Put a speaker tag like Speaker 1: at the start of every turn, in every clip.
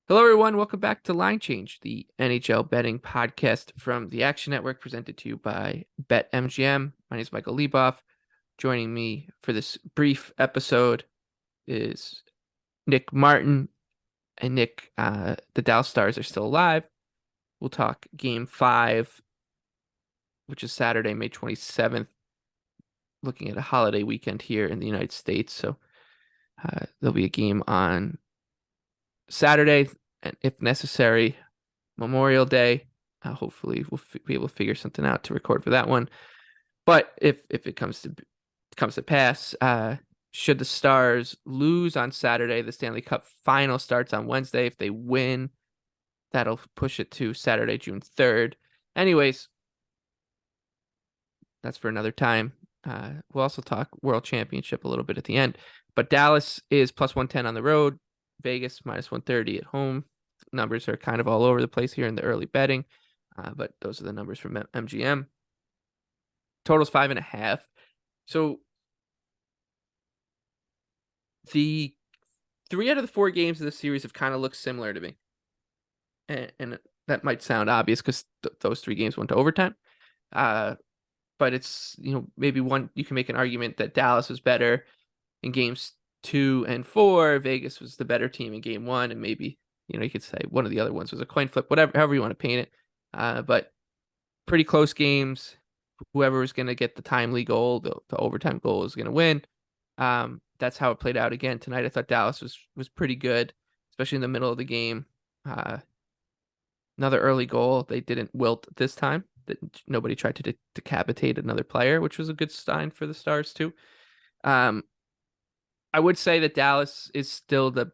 Speaker 1: Hello, everyone. Welcome back to Line Change, the NHL betting podcast from the Action Network, presented to you by BetMGM. My name is Michael Leboff. Joining me for this brief episode is Nick Martin. And Nick, the Dallas Stars are still alive. We'll talk Game 5, which is Saturday, May 27th, looking at a holiday weekend here in the United States. So there'll be a game on Saturday, and if necessary, Memorial Day. Hopefully, we'll be able to figure something out to record for that one. But if it comes to pass, should the Stars lose on Saturday, the Stanley Cup final starts on Wednesday. If they win, that'll push it to Saturday, June 3rd. Anyways, that's for another time. We'll also talk World Championship a little bit at the end. But Dallas is plus 110 on the road, Vegas minus 130 at home. Numbers are kind of all over the place here in the early betting, but those are the numbers from MGM. Total's 5.5. So the 3 out of the 4 games of the series have kind of looked similar to me, and that might sound obvious because those 3 games went to overtime. But it's, maybe one, you can make an argument that Dallas was better in games 2 and 4. Vegas was the better team in game 1, and maybe, you could say one of the other ones was a coin flip, whatever, however you want to paint it. But pretty close games. Whoever was going to get the timely goal, the overtime goal, is going to win. That's how it played out again tonight. I thought Dallas was pretty good, especially in the middle of the game. Another early goal. They didn't wilt this time. Nobody tried to decapitate another player, which was a good sign for the Stars too. I would say that Dallas is still the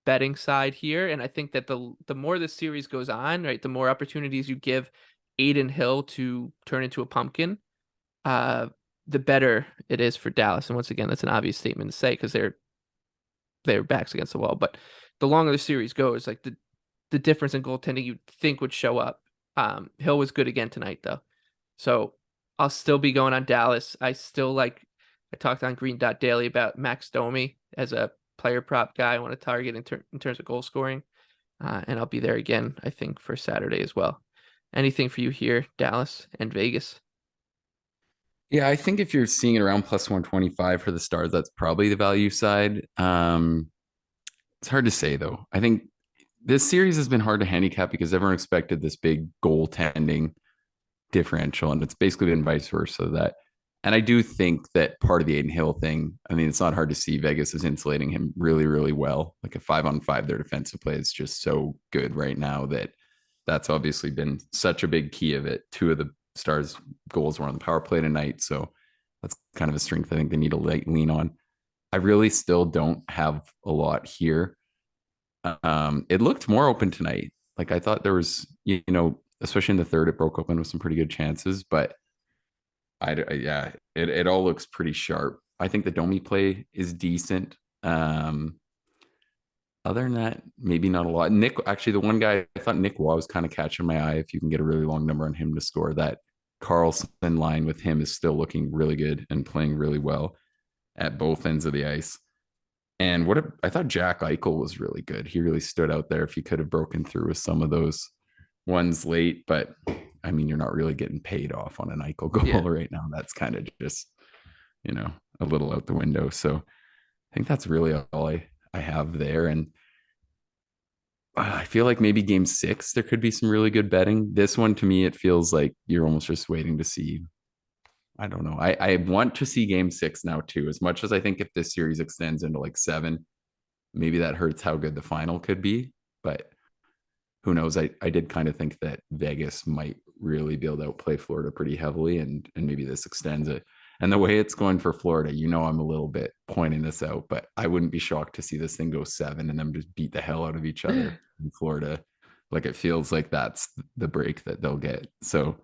Speaker 1: betting side here, and I think that the more this series goes on, right, the more opportunities you give Adin Hill to turn into a pumpkin, the better it is for Dallas. And once again, that's an obvious statement to say because they're backs against the wall. But the longer the series goes, like the difference in goaltending you'd think would show up. Hill was good again tonight, though. So I'll still be going on Dallas. I talked on Green Dot Daily about Max Domi as a player prop guy I want to target in terms of goal scoring. And I'll be there again, I think, for Saturday as well. Anything for you here, Dallas and Vegas?
Speaker 2: Yeah, I think if you're seeing it around plus 125 for the Stars, that's probably the value side. It's hard to say though. I think this series has been hard to handicap because everyone expected this big goaltending differential, and it's basically been vice versa. And I do think that part of the Aiden Hill thing, I mean, it's not hard to see Vegas is insulating him really, really well. Like a 5-on-5, their defensive play is just so good right now that's obviously been such a big key of it. 2 of the Stars' goals were on the power play tonight, so that's kind of a strength I think they need to lean on. I really still don't have a lot here. It looked more open tonight. Like I thought there was, especially in the third, it broke open with some pretty good chances, but yeah, it all looks pretty sharp. I think the Domi play is decent. Other than that, maybe not a lot. Nick, actually, the one guy I thought Nick Waugh was kind of catching my eye. If you can get a really long number on him to score, that Carlson line with him is still looking really good and playing really well at both ends of the ice. And I thought Jack Eichel was really good. He really stood out there. If he could have broken through with some of those ones late, but I mean, you're not really getting paid off on an Eichel
Speaker 1: Yeah.
Speaker 2: goal right now. That's kind of just, a little out the window. So I think that's really all I have there. And I feel like maybe game 6, there could be some really good betting. This one, to me, it feels like you're almost just waiting to see. I don't know. I want to see game 6 now, too, as much as I think if this series extends into like 7, maybe that hurts how good the final could be. But who knows? I did kind of think that Vegas might really be able to outplay Florida pretty heavily, and maybe this extends it. And the way it's going for Florida, I'm a little bit pointing this out, but I wouldn't be shocked to see this thing go 7 and them just beat the hell out of each other in Florida. Like it feels like that's the break that they'll get. So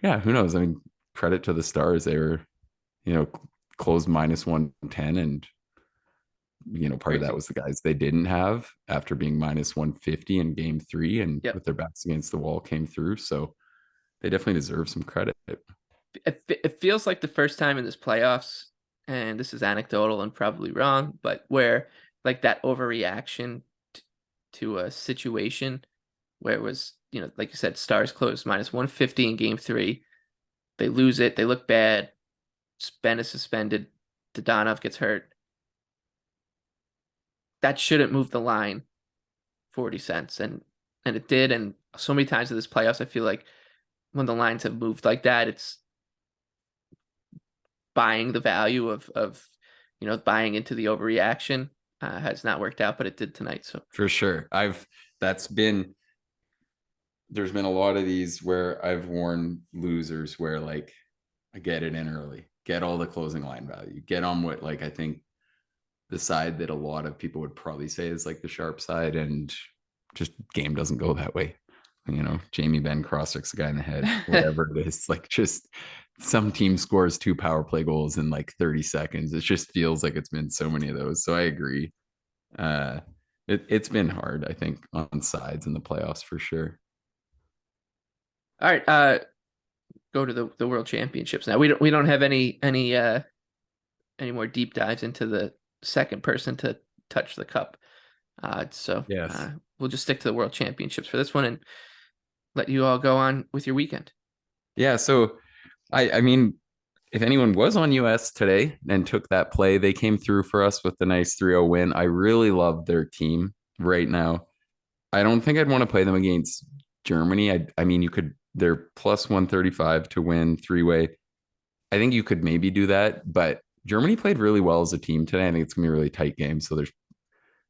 Speaker 2: yeah, who knows? I mean, credit to the Stars. They were, you know, closed minus 110, and part of that
Speaker 1: Crazy.
Speaker 2: was the guys they didn't have after being minus 150 in game 3 and
Speaker 1: Yep.
Speaker 2: with their backs against the wall came through. So they definitely deserve some credit.
Speaker 1: It feels like the first time in this playoffs, and this is anecdotal and probably wrong, but where like that overreaction to a situation where it was, like you said, Stars closed minus 150 in game 3. They lose it. They look bad. Ben is suspended. Dodonov gets hurt. That shouldn't move the line 40 cents. And it did. And so many times in this playoffs, I feel like when the lines have moved like that, it's buying the value of buying into the overreaction. Has not worked out, but it did tonight. So
Speaker 2: for sure, there's been a lot of these where I've worn losers where like I get it in early, get all the closing line value, get on what like I think the side that a lot of people would probably say is like the sharp side, and just game doesn't go that way. Jamie Benn cross-checks the guy in the head, whatever it is. Like just some team scores 2 power play goals in like 30 seconds. It just feels like it's been so many of those. So I agree. It's been hard, I think, on sides in the playoffs for sure.
Speaker 1: All right, go to the World Championships now. We don't have any more deep dives into the second person to touch the cup. So
Speaker 2: yes,
Speaker 1: we'll just stick to the World Championships for this one and let you all go on with your weekend.
Speaker 2: Yeah. So I mean, if anyone was on US today and took that play, they came through for us with the nice 3-0 win. I really love their team right now. I don't think I'd want to play them against Germany. I mean, they're plus 135 to win 3-way. I think you could maybe do that, but Germany played really well as a team today. I think it's going to be a really tight game. So there's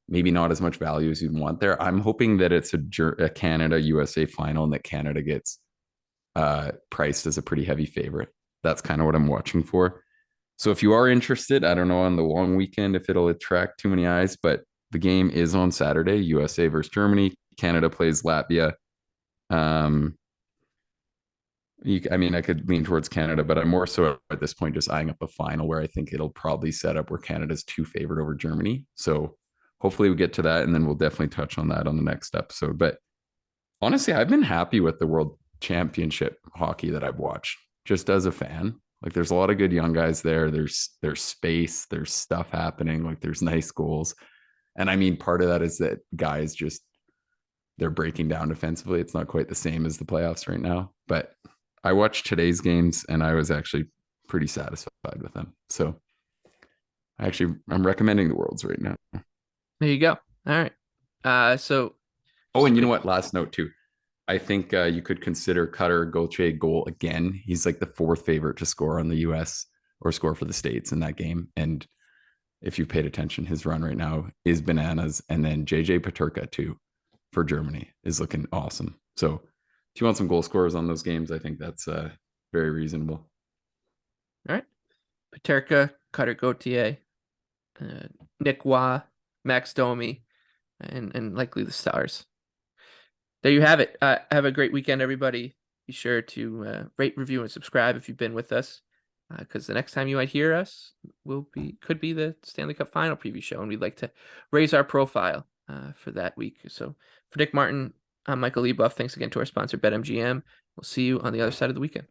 Speaker 2: maybe not as much value as you'd want there. I'm hoping that it's a Canada USA final and that Canada gets priced as a pretty heavy favorite. That's kind of what I'm watching for. So if you are interested, I don't know on the long weekend if it'll attract too many eyes, but the game is on Saturday, USA versus Germany. Canada plays Latvia. I could lean towards Canada, but I'm more so at this point just eyeing up a final where I think it'll probably set up where Canada's 2 favored over Germany. So hopefully we get to that, and then we'll definitely touch on that on the next episode. But honestly, I've been happy with the World Championship hockey that I've watched just as a fan. Like there's a lot of good young guys there. There's space, there's stuff happening, like there's nice goals. And I mean, part of that is that guys just they're breaking down defensively. It's not quite the same as the playoffs right now, but I watched today's games and I was actually pretty satisfied with them. So I'm recommending the Worlds right now.
Speaker 1: There you go. All right. So.
Speaker 2: Oh, and you know what? Last note too. I think you could consider Cutter Gauthier goal again. He's like the 4th favorite to score on the US or score for the States in that game. And if you've paid attention, his run right now is bananas. And then JJ Peterka too for Germany is looking awesome. So if you want some goal scorers on those games, I think that's very reasonable.
Speaker 1: All right. Peterka, Cutter Gauthier, Nick Waugh, Max Domi, and likely the Stars. There you have it. Have a great weekend, everybody. Be sure to rate, review, and subscribe if you've been with us, because the next time you might hear us could be the Stanley Cup Final preview show, and we'd like to raise our profile for that week. So for Nick Martin, I'm Michael Leboff. Thanks again to our sponsor, BetMGM. We'll see you on the other side of the weekend.